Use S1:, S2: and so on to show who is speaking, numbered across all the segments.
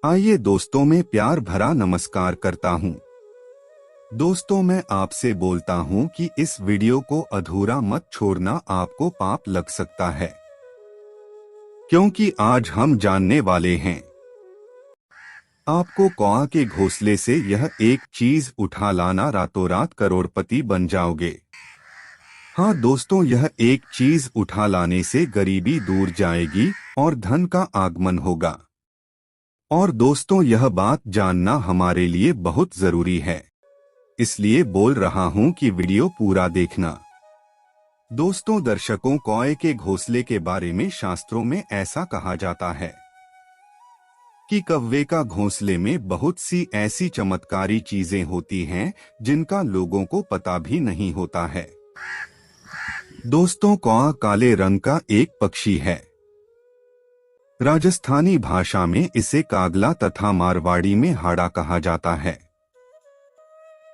S1: आइए दोस्तों, मैं प्यार भरा नमस्कार करता हूं। दोस्तों, मैं आपसे बोलता हूं कि इस वीडियो को अधूरा मत छोड़ना, आपको पाप लग सकता है। क्योंकि आज हम जानने वाले हैं आपको कौआ के घोंसले से यह एक चीज उठा लाना, रातों रात करोड़पति बन जाओगे। हाँ दोस्तों, यह एक चीज उठा लाने से गरीबी दूर जाएगी और धन का आगमन होगा। और दोस्तों, यह बात जानना हमारे लिए बहुत जरूरी है, इसलिए बोल रहा हूं कि वीडियो पूरा देखना। दोस्तों दर्शकों, कौए के घोंसले के बारे में शास्त्रों में ऐसा कहा जाता है कि कौवे का घोंसले में बहुत सी ऐसी चमत्कारी चीजें होती हैं जिनका लोगों को पता भी नहीं होता है। दोस्तों, कौआ काले रंग का एक पक्षी है। राजस्थानी भाषा में इसे कागला तथा मारवाड़ी में हाड़ा कहा जाता है।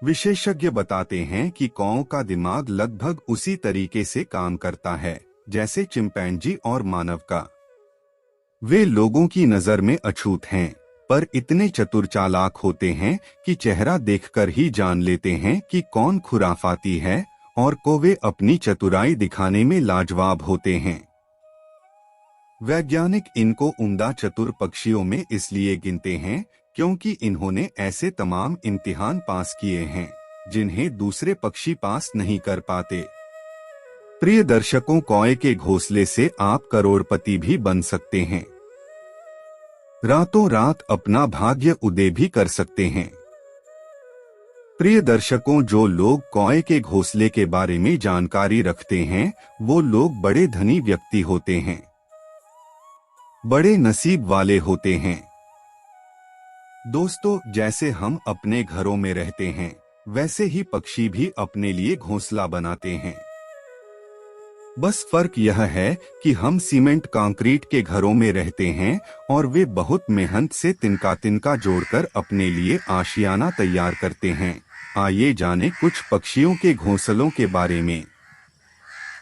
S1: विशेषज्ञ बताते हैं कि कौओं का दिमाग लगभग उसी तरीके से काम करता है जैसे चिंपैंजी और मानव का। वे लोगों की नजर में अछूत हैं, पर इतने चतुर चालाक होते हैं कि चेहरा देखकर ही जान लेते हैं कि कौन खुराफाती है, और कौवे अपनी चतुराई दिखाने में लाजवाब होते हैं। वैज्ञानिक इनको उम्दा चतुर पक्षियों में इसलिए गिनते हैं क्योंकि इन्होंने ऐसे तमाम इम्तिहान पास किए हैं जिन्हें दूसरे पक्षी पास नहीं कर पाते। प्रिय दर्शकों, कौए के घोंसले से आप करोड़पति भी बन सकते हैं। रातों रात अपना भाग्य उदय भी कर सकते हैं। प्रिय दर्शकों, जो लोग कौए के घोंसले के बारे में जानकारी रखते हैं वो लोग बड़े धनी व्यक्ति होते हैं, बड़े नसीब वाले होते हैं। दोस्तों, जैसे हम अपने घरों में रहते हैं वैसे ही पक्षी भी अपने लिए घोंसला बनाते हैं। बस फर्क यह है कि हम सीमेंट कंक्रीट के घरों में रहते हैं और वे बहुत मेहनत से तिनका तिनका जोड़कर अपने लिए आशियाना तैयार करते हैं। आइए जानें कुछ पक्षियों के घोंसलों के बारे में।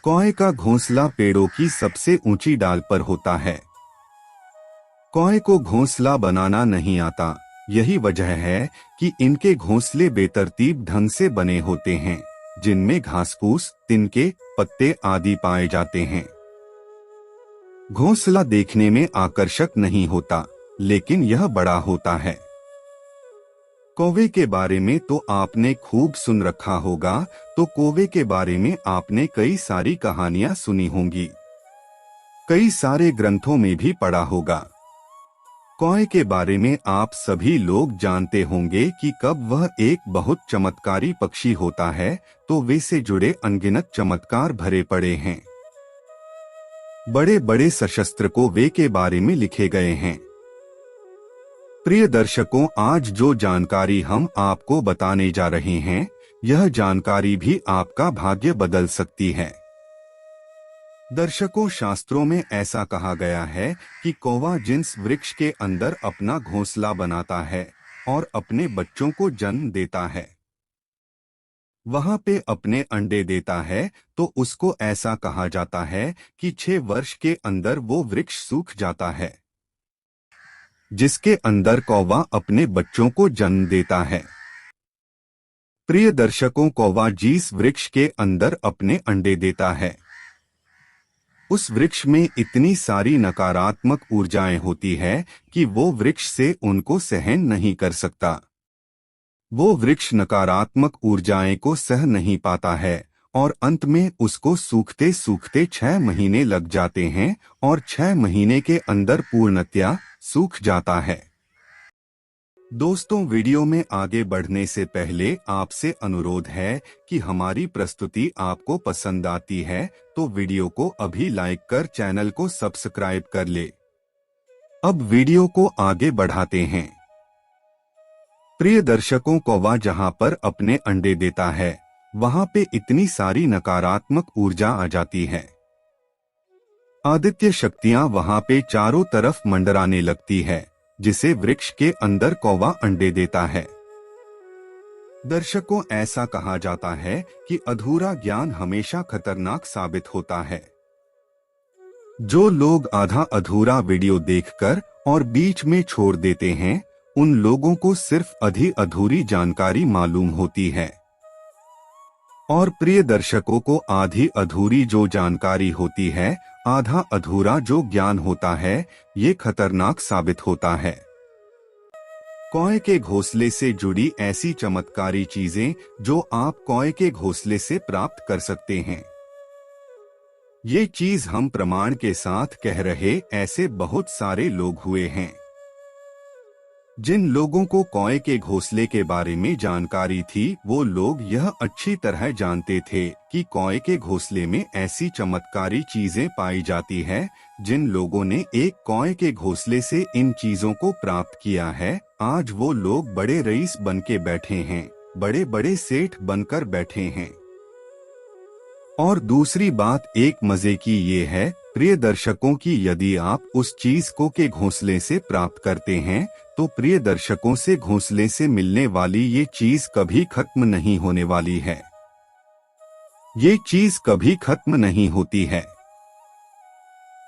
S1: कौए का घोंसला पेड़ों की सबसे ऊंची डाल पर होता है। कौए को घोंसला बनाना नहीं आता, यही वजह है कि इनके घोंसले बेतरतीब ढंग से बने होते हैं जिनमें घास-फूस, तिनके, पत्ते आदि पाए जाते हैं। घोंसला देखने में आकर्षक नहीं होता, लेकिन यह बड़ा होता है। कौवे के बारे में तो आपने खूब सुन रखा होगा, तो कौवे के बारे में आपने कई सारी कहानियां सुनी होंगी, कई सारे ग्रंथों में भी पढ़ा होगा। कौए के बारे में आप सभी लोग जानते होंगे कि कब वह एक बहुत चमत्कारी पक्षी होता है तो वे से जुड़े अनगिनत चमत्कार भरे पड़े हैं। बड़े बड़े सशस्त्र को वे के बारे में लिखे गए हैं। प्रिय दर्शकों, आज जो जानकारी हम आपको बताने जा रहे हैं, यह जानकारी भी आपका भाग्य बदल सकती है। दर्शकों, शास्त्रों में ऐसा कहा गया है कि कौवा जिस वृक्ष के अंदर अपना घोंसला बनाता है और अपने बच्चों को जन्म देता है, वहां पे अपने अंडे देता है, तो उसको ऐसा कहा जाता है कि 6 वर्ष के अंदर वो वृक्ष सूख जाता है जिसके अंदर कौवा अपने बच्चों को जन्म देता है। प्रिय दर्शकों, कौवा जिस वृक्ष के अंदर अपने अंडे देता है उस वृक्ष में इतनी सारी नकारात्मक ऊर्जाएं होती है कि वो वृक्ष से उनको सहन नहीं कर सकता। वो वृक्ष नकारात्मक ऊर्जाएं को सह नहीं पाता है और अंत में उसको सूखते सूखते 6 महीने लग जाते हैं और 6 महीने के अंदर पूर्णतया सूख जाता है। दोस्तों, वीडियो में आगे बढ़ने से पहले आपसे अनुरोध है कि हमारी प्रस्तुति आपको पसंद आती है तो वीडियो को अभी लाइक कर चैनल को सब्सक्राइब कर ले। अब वीडियो को आगे बढ़ाते हैं। प्रिय दर्शकों, कौवा जहां पर अपने अंडे देता है वहां पे इतनी सारी नकारात्मक ऊर्जा आ जाती है। आदित्य शक्तियां वहां पे चारों तरफ मंडराने लगती है, जिसे वृक्ष के अंदर कौवा अंडे देता है। दर्शकों, ऐसा कहा जाता है कि अधूरा ज्ञान हमेशा खतरनाक साबित होता है। जो लोग आधा अधूरा वीडियो देखकर और बीच में छोड़ देते हैं, उन लोगों को सिर्फ आधी अधूरी जानकारी मालूम होती है। और प्रिय दर्शकों को आधी अधूरी जो जानकारी होती है, आधा अधूरा जो ज्ञान होता है, ये खतरनाक साबित होता है। कौए के घोंसले से जुड़ी ऐसी चमत्कारी चीजें जो आप कौए के घोंसले से प्राप्त कर सकते हैं। ये चीज हम प्रमाण के साथ कह रहे ऐसे बहुत सारे लोग हुए हैं। जिन लोगों को कौए के घोंसले के बारे में जानकारी थी, वो लोग यह अच्छी तरह जानते थे कि कौए के घोंसले में ऐसी चमत्कारी चीजें पाई जाती है। जिन लोगों ने एक कौए के घोंसले से इन चीजों को प्राप्त किया है, आज वो लोग बड़े रईस बन के बैठे हैं, बड़े बड़े सेठ बनकर बैठे हैं। और दूसरी बात एक मजे की ये है, प्रिय दर्शकों, की यदि आप उस चीज को के घोंसले से प्राप्त करते हैं, तो प्रिय दर्शकों से घोंसले से मिलने वाली ये चीज कभी खत्म नहीं होने वाली है। ये चीज कभी खत्म नहीं होती है।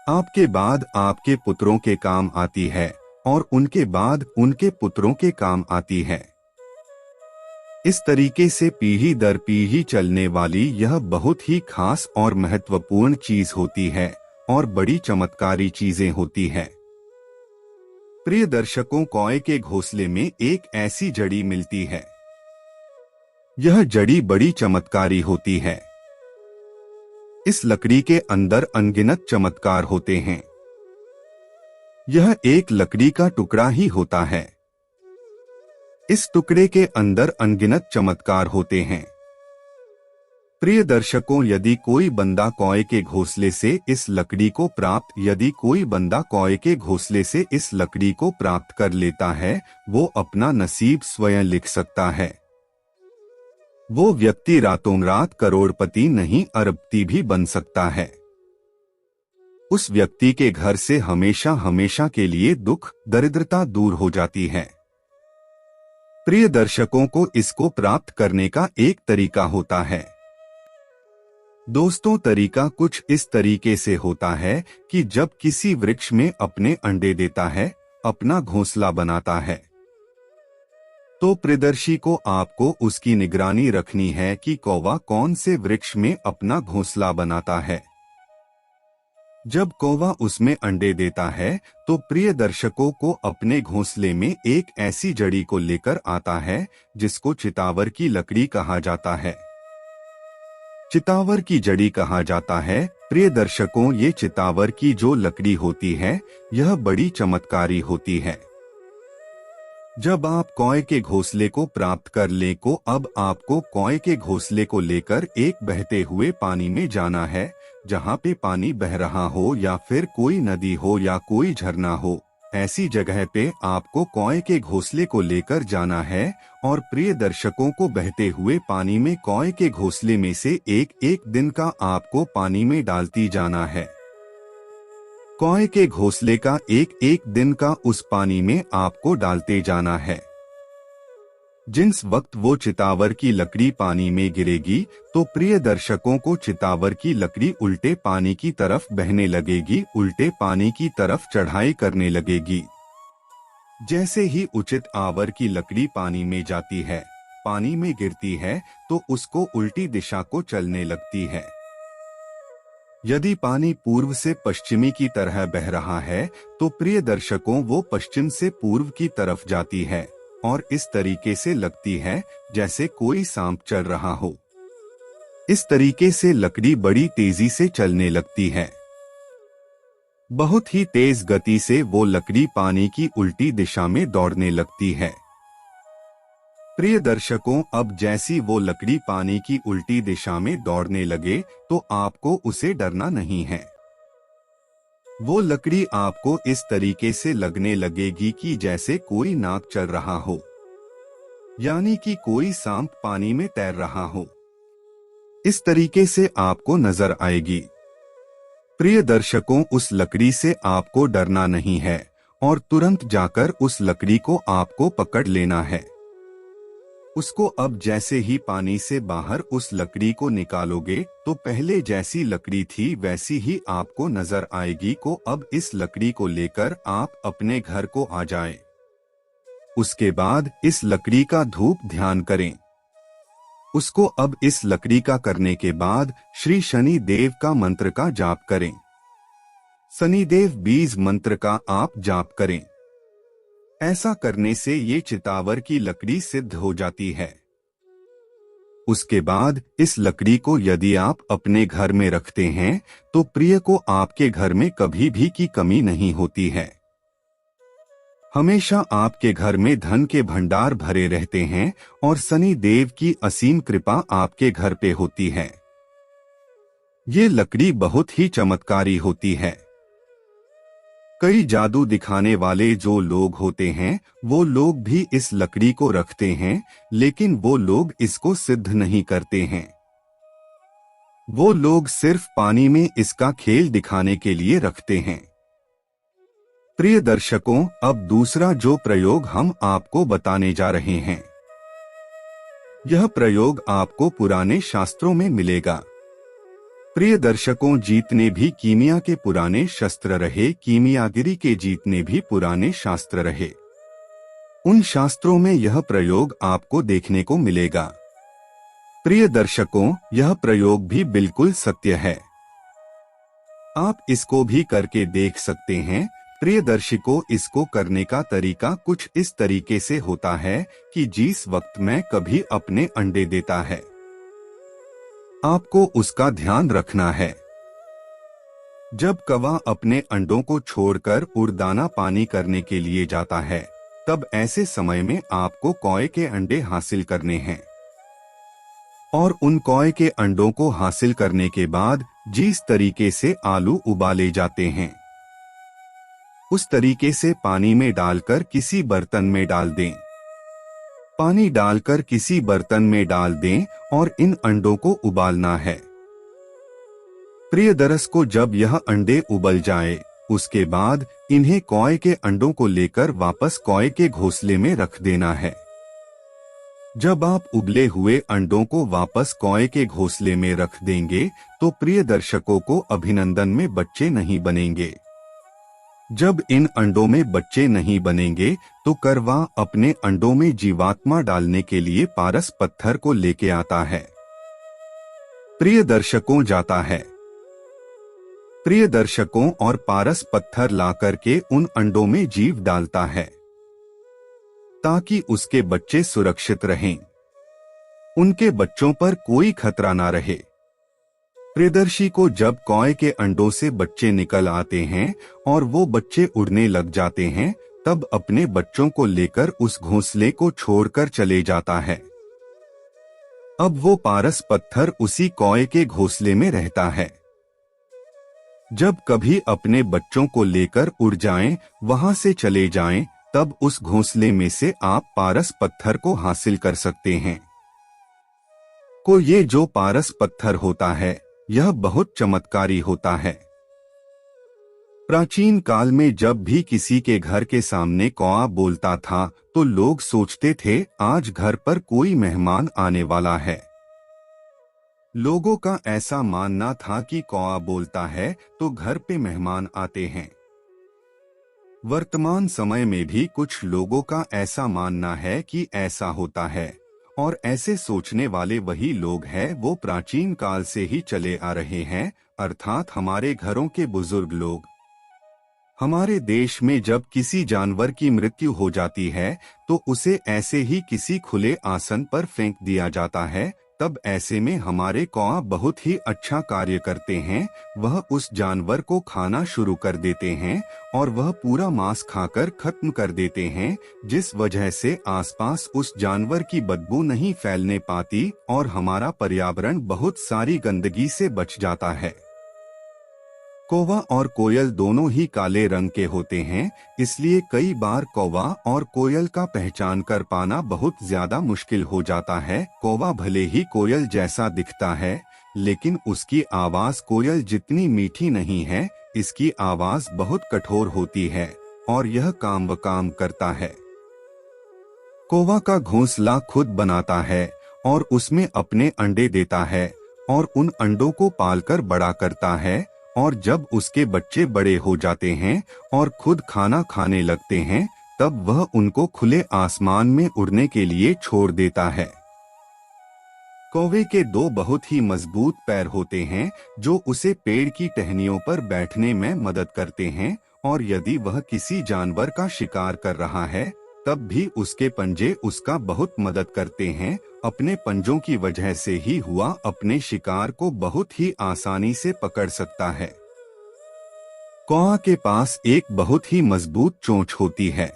S1: आपके बाद आपके पुत्रों के काम आती है और उनके बाद उनके पुत्रों के काम आती है। इस तरीके से पीढ़ी दर पीढ़ी चलने वाली यह बहुत ही खास और महत्वपूर्ण चीज होती है और बड़ी चमत्कारी चीजें होती है। प्रिय दर्शकों, कौए के घोंसले में एक ऐसी जड़ी मिलती है। यह जड़ी बड़ी चमत्कारी होती है। इस लकड़ी के अंदर अनगिनत चमत्कार होते हैं। यह एक लकड़ी का टुकड़ा ही होता है। इस टुकड़े के अंदर अनगिनत चमत्कार होते हैं। प्रिय दर्शकों, यदि कोई बंदा कौए के घोंसले से इस लकड़ी को प्राप्त कर लेता है, वो अपना नसीब स्वयं लिख सकता है। वो व्यक्ति रातों रात करोड़पति नहीं, अरबपति भी बन सकता है। उस व्यक्ति के घर से हमेशा हमेशा के लिए दुख दरिद्रता दूर हो जाती है। प्रिय दर्शकों को इसको प्राप्त करने का एक तरीका होता है। दोस्तों, तरीका कुछ इस तरीके से होता है कि जब किसी वृक्ष में अपने अंडे देता है, अपना घोंसला बनाता है, तो प्रियदर्शी को आपको उसकी निगरानी रखनी है कि कौवा कौन से वृक्ष में अपना घोंसला बनाता है। जब कौवा उसमें अंडे देता है, तो प्रिय दर्शकों को अपने घोंसले में एक ऐसी जड़ी को लेकर आता है जिसको चितावर की लकड़ी कहा जाता है। चितावर की जड़ी कहा जाता है। प्रिय दर्शकों, ये चितावर की जो लकड़ी होती है, यह बड़ी चमत्कारी होती है। जब आप कौए के घोंसले को प्राप्त कर लें, अब आपको कौए के घोंसले को लेकर एक बहते हुए पानी में जाना है, जहाँ पे पानी बह रहा हो या फिर कोई नदी हो या कोई झरना हो। ऐसी जगह पे आपको कौए के घोंसले को लेकर जाना है और प्रिय दर्शकों को बहते हुए पानी में कौए के घोंसले में से एक एक दिन का आपको पानी में डालती जाना है। कौए के घोंसले का एक एक दिन का उस पानी में आपको डालते जाना है। जिस वक्त वो चितावर की लकड़ी पानी में गिरेगी, तो प्रिय दर्शकों को चितावर की लकड़ी उल्टे पानी की तरफ बहने लगेगी, उल्टे पानी की तरफ चढ़ाई करने लगेगी। जैसे ही उचित आवर की लकड़ी पानी में जाती है, पानी में गिरती है, तो उसको उल्टी दिशा को चलने लगती है। यदि पानी पूर्व से पश्चिमी की तरह बह रहा है, तो प्रिय दर्शकों वो पश्चिम से पूर्व की तरफ जाती है और इस तरीके से लगती है जैसे कोई सांप चल रहा हो। इस तरीके से लकड़ी बड़ी तेजी से चलने लगती है। बहुत ही तेज गति से वो लकड़ी पानी की उल्टी दिशा में दौड़ने लगती है। प्रिय दर्शकों, अब जैसी वो लकड़ी पानी की उल्टी दिशा में दौड़ने लगे, तो आपको उसे डरना नहीं है। वो लकड़ी आपको इस तरीके से लगने लगेगी कि जैसे कोई नाग चल रहा हो, यानी कि कोई सांप पानी में तैर रहा हो। इस तरीके से आपको नजर आएगी। प्रिय दर्शकों, उस लकड़ी से आपको डरना नहीं है और तुरंत जाकर उस लकड़ी को आपको पकड़ लेना है। उसको अब जैसे ही पानी से बाहर उस लकड़ी को निकालोगे तो पहले जैसी लकड़ी थी वैसी ही आपको नजर आएगी। को अब इस लकड़ी को लेकर आप अपने घर को आ जाएं। उसके बाद इस लकड़ी का धूप ध्यान करें। उसको अब इस लकड़ी का करने के बाद श्री शनि देव का मंत्र का जाप करें। शनिदेव बीज मंत्र का आप जाप करें। ऐसा करने से ये चितावर की लकड़ी सिद्ध हो जाती है। उसके बाद इस लकड़ी को यदि आप अपने घर में रखते हैं तो प्रिय को आपके घर में कभी भी की कमी नहीं होती है। हमेशा आपके घर में धन के भंडार भरे रहते हैं और शनि देव की असीम कृपा आपके घर पे होती है। ये लकड़ी बहुत ही चमत्कारी होती है। कई जादू दिखाने वाले जो लोग होते हैं वो लोग भी इस लकड़ी को रखते हैं, लेकिन वो लोग इसको सिद्ध नहीं करते हैं। वो लोग सिर्फ पानी में इसका खेल दिखाने के लिए रखते हैं। प्रिय दर्शकों, अब दूसरा जो प्रयोग हम आपको बताने जा रहे हैं, यह प्रयोग आपको पुराने शास्त्रों में मिलेगा। प्रिय दर्शकों, जितने भी कीमिया के पुराने शस्त्र रहे, कीमियागिरी के जितने भी पुराने शास्त्र रहे, उन शास्त्रों में यह प्रयोग आपको देखने को मिलेगा। प्रिय दर्शकों, यह प्रयोग भी बिल्कुल सत्य है। आप इसको भी करके देख सकते हैं। प्रिय दर्शकों, इसको करने का तरीका कुछ इस तरीके से होता है कि जिस वक्त मैं कभी अपने अंडे देता है, आपको उसका ध्यान रखना है। जब कौवा अपने अंडों को छोड़कर उड़दाना पानी करने के लिए जाता है, तब ऐसे समय में आपको कौए के अंडे हासिल करने हैं। और उन कौए के अंडों को हासिल करने के बाद जिस तरीके से आलू उबाले जाते हैं, उस तरीके से पानी में डालकर किसी बर्तन में डाल दें। पानी डालकर किसी बर्तन में डाल दें और इन अंडों को उबालना है। प्रिय दर्शकों, जब यह अंडे उबल जाए, उसके बाद इन्हें कौए के अंडों को लेकर वापस कौए के घोंसले में रख देना है। जब आप उबले हुए अंडों को वापस कौए के घोंसले में रख देंगे तो प्रिय दर्शकों को अभिनंदन में बच्चे नहीं बनेंगे। जब इन अंडों में बच्चे नहीं बनेंगे तो करवा अपने अंडों में जीवात्मा डालने के लिए पारस पत्थर को लेके आता है। प्रिय दर्शकों, जाता है। प्रिय दर्शकों, और पारस पत्थर ला करके उन अंडों में जीव डालता है ताकि उसके बच्चे सुरक्षित रहें, उनके बच्चों पर कोई खतरा ना रहे। प्रियदर्शी को जब कौए के अंडों से बच्चे निकल आते हैं और वो बच्चे उड़ने लग जाते हैं, तब अपने बच्चों को लेकर उस घोंसले को छोड़कर चले जाता है। अब वो पारस पत्थर उसी कौए के घोंसले में रहता है। जब कभी अपने बच्चों को लेकर उड़ जाएं, वहां से चले जाएं, तब उस घोंसले में से आप पारस पत्थर को हासिल कर सकते हैं। को ये जो पारस पत्थर होता है, यह बहुत चमत्कारी होता है। प्राचीन काल में जब भी किसी के घर के सामने कौआ बोलता था तो लोग सोचते थे आज घर पर कोई मेहमान आने वाला है। लोगों का ऐसा मानना था कि कौआ बोलता है तो घर पे मेहमान आते हैं। वर्तमान समय में भी कुछ लोगों का ऐसा मानना है कि ऐसा होता है, और ऐसे सोचने वाले वही लोग हैं वो प्राचीन काल से ही चले आ रहे हैं, अर्थात हमारे घरों के बुजुर्ग लोग। हमारे देश में जब किसी जानवर की मृत्यु हो जाती है तो उसे ऐसे ही किसी खुले आसन पर फेंक दिया जाता है। तब ऐसे में हमारे कौआ बहुत ही अच्छा कार्य करते हैं, वह उस जानवर को खाना शुरू कर देते हैं और वह पूरा मांस खाकर खत्म कर देते हैं, जिस वजह से आसपास उस जानवर की बदबू नहीं फैलने पाती और हमारा पर्यावरण बहुत सारी गंदगी से बच जाता है। कौवा और कोयल दोनों ही काले रंग के होते हैं, इसलिए कई बार कौवा और कोयल का पहचान कर पाना बहुत ज्यादा मुश्किल हो जाता है। कौवा भले ही कोयल जैसा दिखता है, लेकिन उसकी आवाज कोयल जितनी मीठी नहीं है, इसकी आवाज बहुत कठोर होती है और यह काम व काम करता है। कौवा का घोंसला खुद बनाता है और उसमें अपने अंडे देता है और उन अंडों को पालकर बड़ा करता है, और जब उसके बच्चे बड़े हो जाते हैं और खुद खाना खाने लगते हैं तब वह उनको खुले आसमान में उड़ने के लिए छोड़ देता है। कौवे के दो बहुत ही मजबूत पैर होते हैं जो उसे पेड़ की टहनियों पर बैठने में मदद करते हैं, और यदि वह किसी जानवर का शिकार कर रहा है तब भी उसके पंजे उसका बहुत मदद करते हैं। अपने पंजों की वजह से ही हुआ अपने शिकार को बहुत ही आसानी से पकड़ सकता है। कौवा के पास एक बहुत ही मजबूत चोंच होती है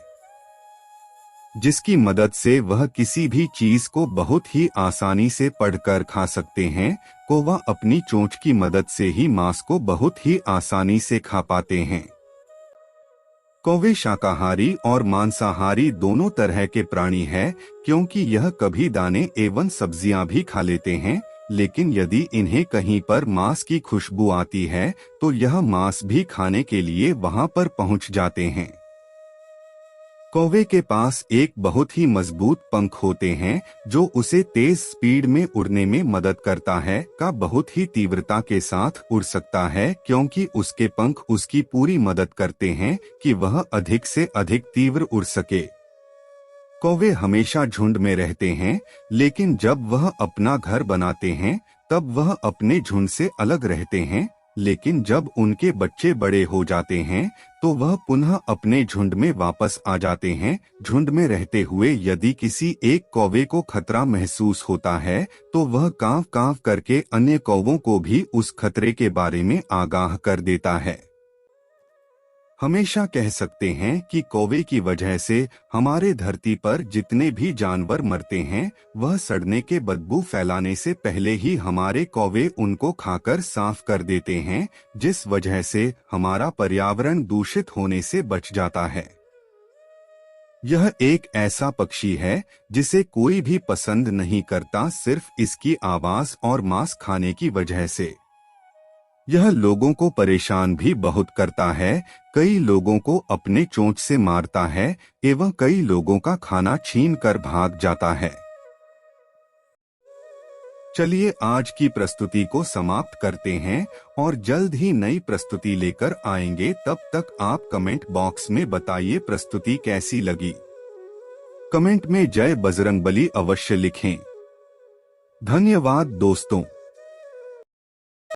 S1: जिसकी मदद से वह किसी भी चीज को बहुत ही आसानी से पकड़कर खा सकते हैं। कौवा अपनी चोंच की मदद से ही मांस को बहुत ही आसानी से खा पाते हैं। कौवे शाकाहारी और मांसाहारी दोनों तरह के प्राणी हैं, क्योंकि यह कभी दाने एवं सब्जियां भी खा लेते हैं, लेकिन यदि इन्हें कहीं पर मांस की खुशबू आती है तो यह मांस भी खाने के लिए वहां पर पहुंच जाते हैं। कौवे के पास एक बहुत ही मजबूत पंख होते हैं जो उसे तेज स्पीड में उड़ने में मदद करता है। का बहुत ही तीव्रता के साथ उड़ सकता है क्योंकि उसके पंख उसकी पूरी मदद करते हैं कि वह अधिक से अधिक तीव्र उड़ सके। कौवे हमेशा झुंड में रहते हैं, लेकिन जब वह अपना घर बनाते हैं तब वह अपने झुंड से अलग रहते हैं, लेकिन जब उनके बच्चे बड़े हो जाते हैं तो वह पुनः अपने झुंड में वापस आ जाते हैं। झुंड में रहते हुए यदि किसी एक कौवे को खतरा महसूस होता है तो वह कांव कांव करके अन्य कौवों को भी उस खतरे के बारे में आगाह कर देता है। हमेशा कह सकते हैं कि कौवे की वजह से हमारे धरती पर जितने भी जानवर मरते हैं वह सड़ने के बदबू फैलाने से पहले ही हमारे कौवे उनको खाकर साफ कर देते हैं, जिस वजह से हमारा पर्यावरण दूषित होने से बच जाता है। यह एक ऐसा पक्षी है जिसे कोई भी पसंद नहीं करता सिर्फ इसकी आवाज और मांस खाने की वजह से। यह लोगों को परेशान भी बहुत करता है, कई लोगों को अपने चोंच से मारता है एवं कई लोगों का खाना छीन कर भाग जाता है। चलिए आज की प्रस्तुति को समाप्त करते हैं और जल्द ही नई प्रस्तुति लेकर आएंगे। तब तक आप कमेंट बॉक्स में बताइए प्रस्तुति कैसी लगी। कमेंट में जय बजरंगबली अवश्य लिखें। धन्यवाद दोस्तों।